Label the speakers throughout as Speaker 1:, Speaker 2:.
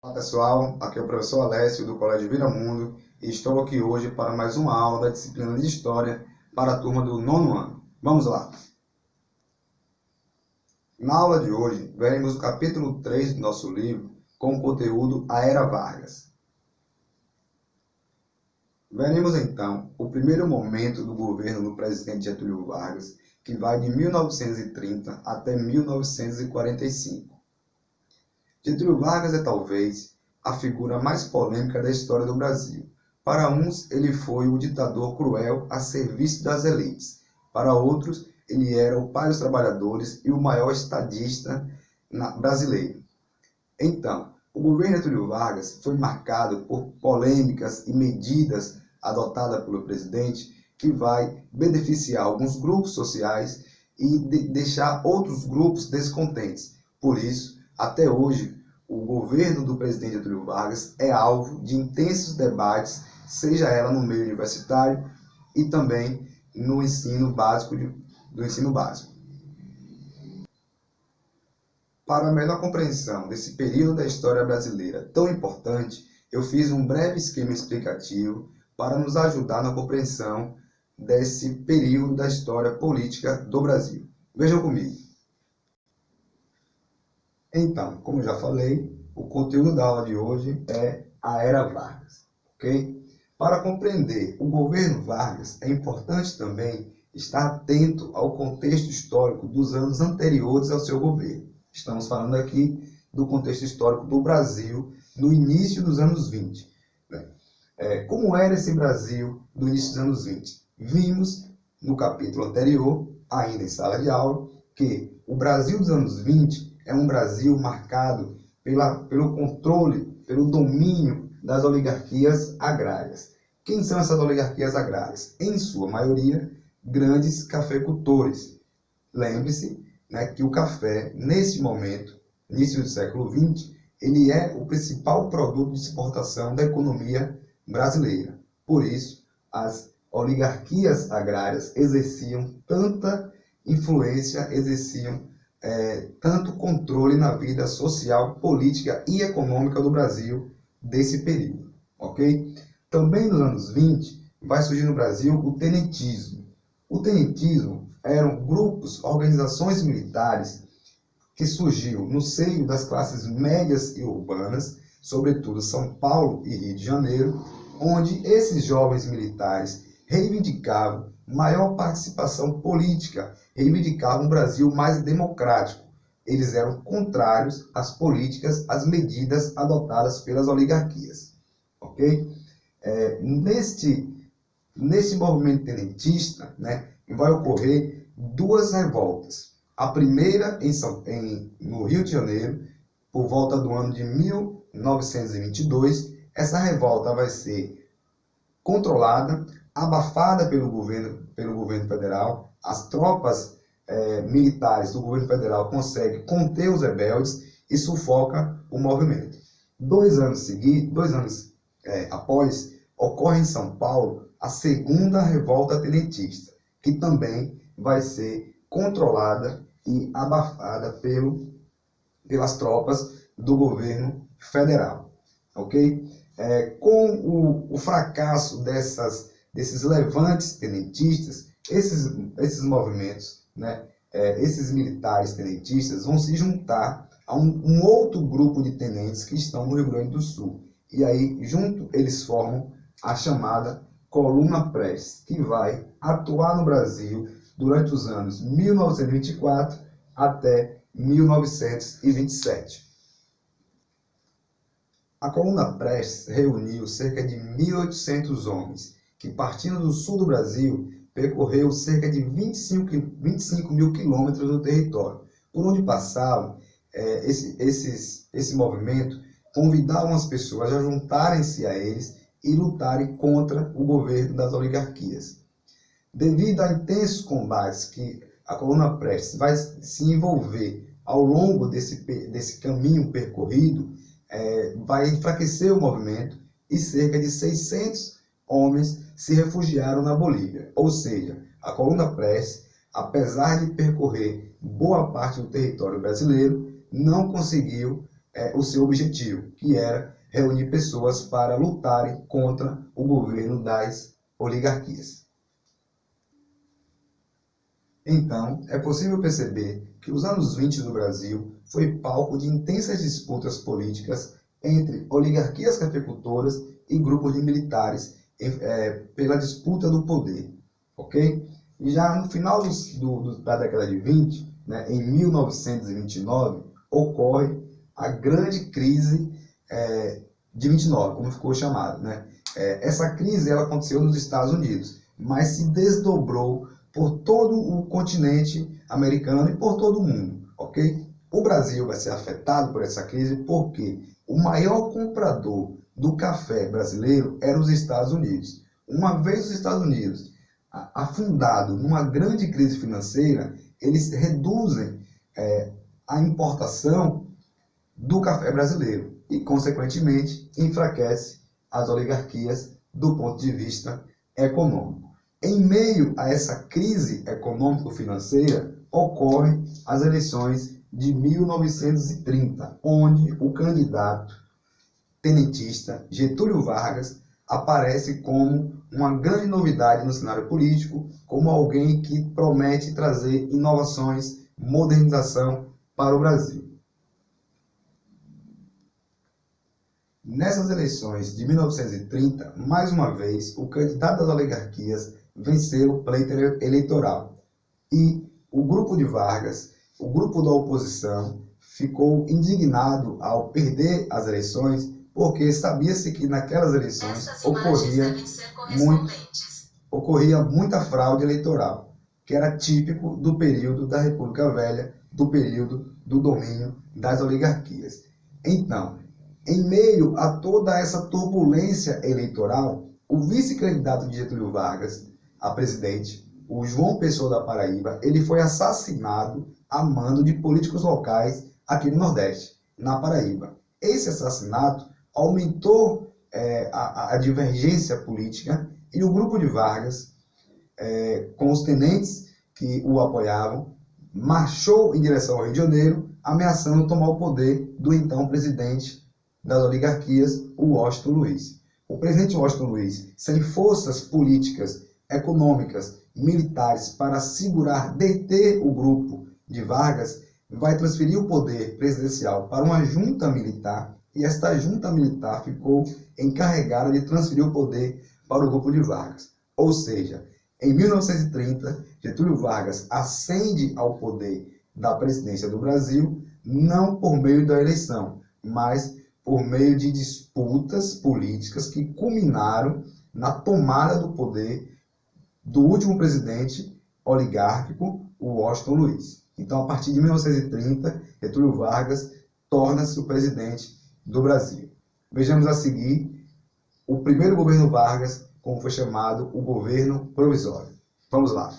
Speaker 1: Olá pessoal, aqui é o professor Alessio do Colégio Viramundo e estou aqui hoje para mais uma aula da disciplina de História para a turma do 9º ano. Vamos lá! Na aula de hoje, veremos o capítulo 3 do nosso livro com o conteúdo A Era Vargas. Veremos então o primeiro momento do governo do presidente Getúlio Vargas, que vai de 1930 até 1945. Getúlio Vargas é talvez a figura mais polêmica da história do Brasil. Para uns, ele foi o ditador cruel a serviço das elites. Para outros, ele era o pai dos trabalhadores e o maior estadista brasileiro. Então, o governo Getúlio Vargas foi marcado por polêmicas e medidas adotadas pelo presidente que vai beneficiar alguns grupos sociais e deixar outros grupos descontentes. Por isso, até hoje, o governo do presidente Getúlio Vargas é alvo de intensos debates, seja ela no meio universitário e também no ensino básico. Para a melhor compreensão desse período da história brasileira tão importante, eu fiz um breve esquema explicativo para nos ajudar na compreensão desse período da história política do Brasil. Vejam comigo. Então, como já falei, o conteúdo da aula de hoje é a Era Vargas, ok? Para compreender o governo Vargas, é importante também estar atento ao contexto histórico dos anos anteriores ao seu governo. Estamos falando aqui do contexto histórico do Brasil no início dos anos 20. Como era esse Brasil no início dos anos 20? Vimos no capítulo anterior, ainda em sala de aula, que o Brasil dos anos 20 é um Brasil marcado pelo controle, pelo domínio das oligarquias agrárias. Quem são essas oligarquias agrárias? Em sua maioria, grandes cafeicultores. Lembre-se, que o café, nesse momento, início do século XX, ele é o principal produto de exportação da economia brasileira. Por isso, as oligarquias agrárias exerciam tanta influência, exerciam tanto controle na vida social, política e econômica do Brasil desse período, ok? Também nos anos 20 vai surgir no Brasil o tenentismo. O tenentismo eram grupos, organizações militares que surgiu no seio das classes médias e urbanas, sobretudo São Paulo e Rio de Janeiro, onde esses jovens militares reivindicavam maior participação política, reivindicavam um Brasil mais democrático. Eles eram contrários às políticas, às medidas adotadas pelas oligarquias. Ok? Neste movimento tenentista, vai ocorrer duas revoltas. A primeira no Rio de Janeiro, por volta do ano de 1922. Essa revolta vai ser controlada, abafada pelo governo federal. As tropas militares do governo federal conseguem conter os rebeldes e sufoca o movimento. 2 anos após, ocorre em São Paulo a segunda revolta tenentista, que também vai ser controlada e abafada pelas tropas do governo federal. Ok? Com o fracasso desses levantes tenentistas, esses movimentos, esses militares tenentistas vão se juntar a um outro grupo de tenentes que estão no Rio Grande do Sul. E aí, junto, eles formam a chamada Coluna Prestes, que vai atuar no Brasil durante os anos 1924 até 1927. A Coluna Prestes reuniu cerca de 1.800 homens, que partindo do sul do Brasil, percorreu cerca de 25 mil quilômetros do território. Por onde passavam, esse movimento convidavam as pessoas a juntarem-se a eles e lutarem contra o governo das oligarquias. Devido a intensos combates que a Coluna Prestes vai se envolver ao longo desse caminho percorrido, vai enfraquecer o movimento e cerca de 600 homens se refugiaram na Bolívia. Ou seja, a Coluna Prestes, apesar de percorrer boa parte do território brasileiro, não conseguiu o seu objetivo, que era reunir pessoas para lutarem contra o governo das oligarquias. Então, é possível perceber que os anos 20 no Brasil foi palco de intensas disputas políticas entre oligarquias cafeicultoras e grupos de militares pela disputa do poder, ok? E já no final da década de 20, né, em 1929, ocorre a grande crise de 29, como ficou chamado, né? Essa crise ela aconteceu nos Estados Unidos, mas se desdobrou por todo o continente americano e por todo o mundo, ok? O Brasil vai ser afetado por essa crise porque o maior comprador do café brasileiro era os Estados Unidos. Uma vez os Estados Unidos afundado numa grande crise financeira, eles reduzem a importação do café brasileiro e, consequentemente, enfraquece as oligarquias do ponto de vista econômico. Em meio a essa crise econômico-financeira, ocorrem as eleições de 1930, onde o candidato tenentista Getúlio Vargas aparece como uma grande novidade no cenário político, como alguém que promete trazer inovações, modernização para o Brasil. Nessas eleições de 1930, mais uma vez, o candidato das oligarquias venceu o pleito eleitoral. E o grupo de Vargas, o grupo da oposição, ficou indignado ao perder as eleições, porque sabia-se que naquelas eleições ocorria muita fraude eleitoral, que era típico do período da República Velha, do período do domínio das oligarquias. Então, em meio a toda essa turbulência eleitoral, o vice-candidato de Getúlio Vargas a presidente, o João Pessoa da Paraíba, ele foi assassinado a mando de políticos locais aqui no Nordeste, na Paraíba. Esse assassinato aumentou a divergência política e o grupo de Vargas, com os tenentes que o apoiavam, marchou em direção ao Rio de Janeiro, ameaçando tomar o poder do então presidente das oligarquias, o Washington Luiz. O presidente Washington Luiz, sem forças políticas, econômicas, militares para segurar, deter o grupo de Vargas, vai transferir o poder presidencial para uma junta militar, e esta junta militar ficou encarregada de transferir o poder para o grupo de Vargas. Ou seja, em 1930, Getúlio Vargas ascende ao poder da presidência do Brasil, não por meio da eleição, mas por meio de disputas políticas que culminaram na tomada do poder do último presidente oligárquico, o Washington Luiz. Então, a partir de 1930, Getúlio Vargas torna-se o presidente do Brasil. Vejamos a seguir o primeiro governo Vargas, como foi chamado o governo provisório. Vamos lá.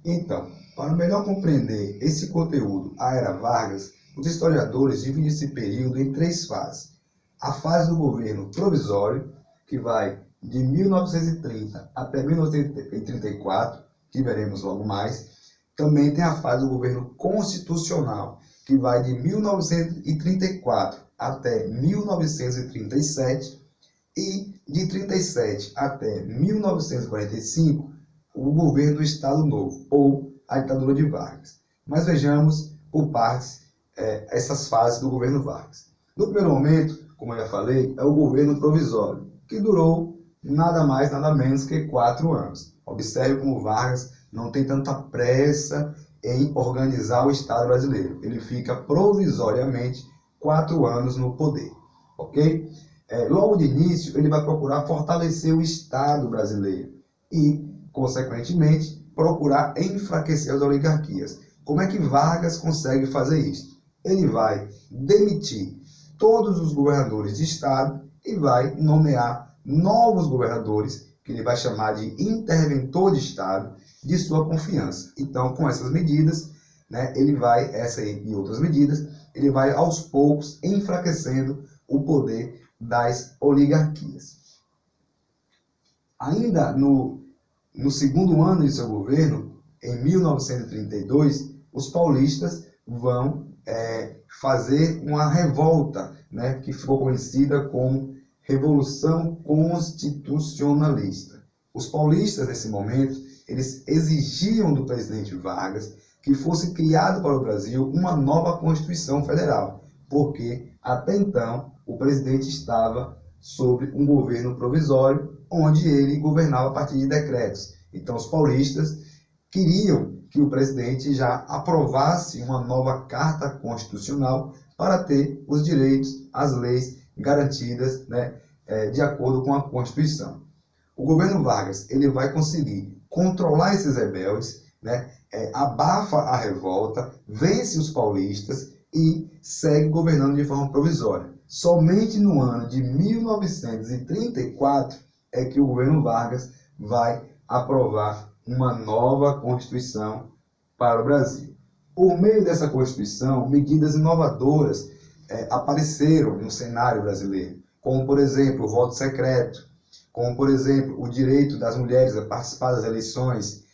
Speaker 1: Então, para melhor compreender esse conteúdo, a Era Vargas, os historiadores dividem esse período em três fases. A fase do governo provisório, que vai de 1930 até 1934, que veremos logo mais. Também tem a fase do governo constitucional, que vai de 1934 até 1937, e de 37 até 1945, o governo do Estado Novo, ou a ditadura de Vargas. Mas vejamos por partes essas fases do governo Vargas. No primeiro momento, como eu já falei, é o governo provisório, que durou nada mais, nada menos que 4 anos. Observe como Vargas não tem tanta pressa em organizar o Estado brasileiro. Ele fica provisoriamente 4 anos no poder, ok? Logo de início, ele vai procurar fortalecer o Estado brasileiro e, consequentemente, procurar enfraquecer as oligarquias. Como é que Vargas consegue fazer isso? Ele vai demitir todos os governadores de Estado e vai nomear novos governadores, que ele vai chamar de interventor de Estado, de sua confiança. Então, com essas medidas, essa e outras medidas, ele vai aos poucos enfraquecendo o poder das oligarquias. Ainda no segundo ano de seu governo, em 1932, os paulistas vão fazer uma revolta, né, que ficou conhecida como Revolução Constitucionalista. Os paulistas, nesse momento, eles exigiam do presidente Vargas que fosse criado para o Brasil uma nova Constituição Federal, porque até então o presidente estava sob um governo provisório, onde ele governava a partir de decretos. Então os paulistas queriam que o presidente já aprovasse uma nova Carta Constitucional para ter os direitos, as leis garantidas, né, de acordo com a Constituição. O governo Vargas ele vai conseguir controlar esses rebeldes, né, abafa a revolta, vence os paulistas e segue governando de forma provisória. Somente no ano de 1934 é que o governo Vargas vai aprovar uma nova Constituição para o Brasil. Por meio dessa Constituição, medidas inovadoras apareceram no cenário brasileiro, como, por exemplo, o voto secreto, como, por exemplo, o direito das mulheres a participar das eleições,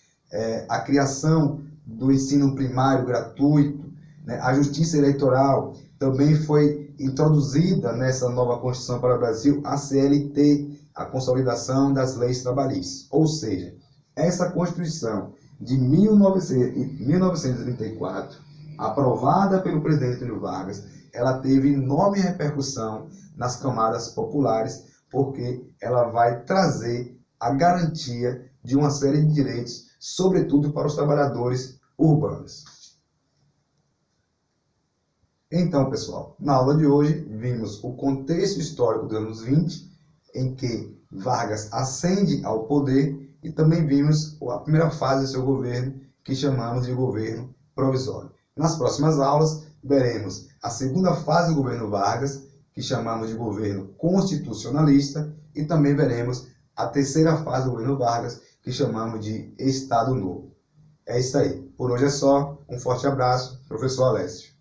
Speaker 1: a criação do ensino primário gratuito, né, a justiça eleitoral. Também foi introduzida nessa nova Constituição para o Brasil a CLT, a Consolidação das Leis Trabalhistas. Ou seja, essa Constituição de 1934, aprovada pelo presidente Getúlio Vargas, ela teve enorme repercussão nas camadas populares, porque ela vai trazer a garantia de uma série de direitos, sobretudo para os trabalhadores urbanos. Então, pessoal, na aula de hoje, vimos o contexto histórico dos anos 20, em que Vargas ascende ao poder, e também vimos a primeira fase do seu governo, que chamamos de governo provisório. Nas próximas aulas, veremos a segunda fase do governo Vargas, que chamamos de governo constitucionalista, e também veremos a terceira fase do governo Vargas, que chamamos de Estado Novo. É isso aí. Por hoje é só. Um forte abraço, professor Alessio.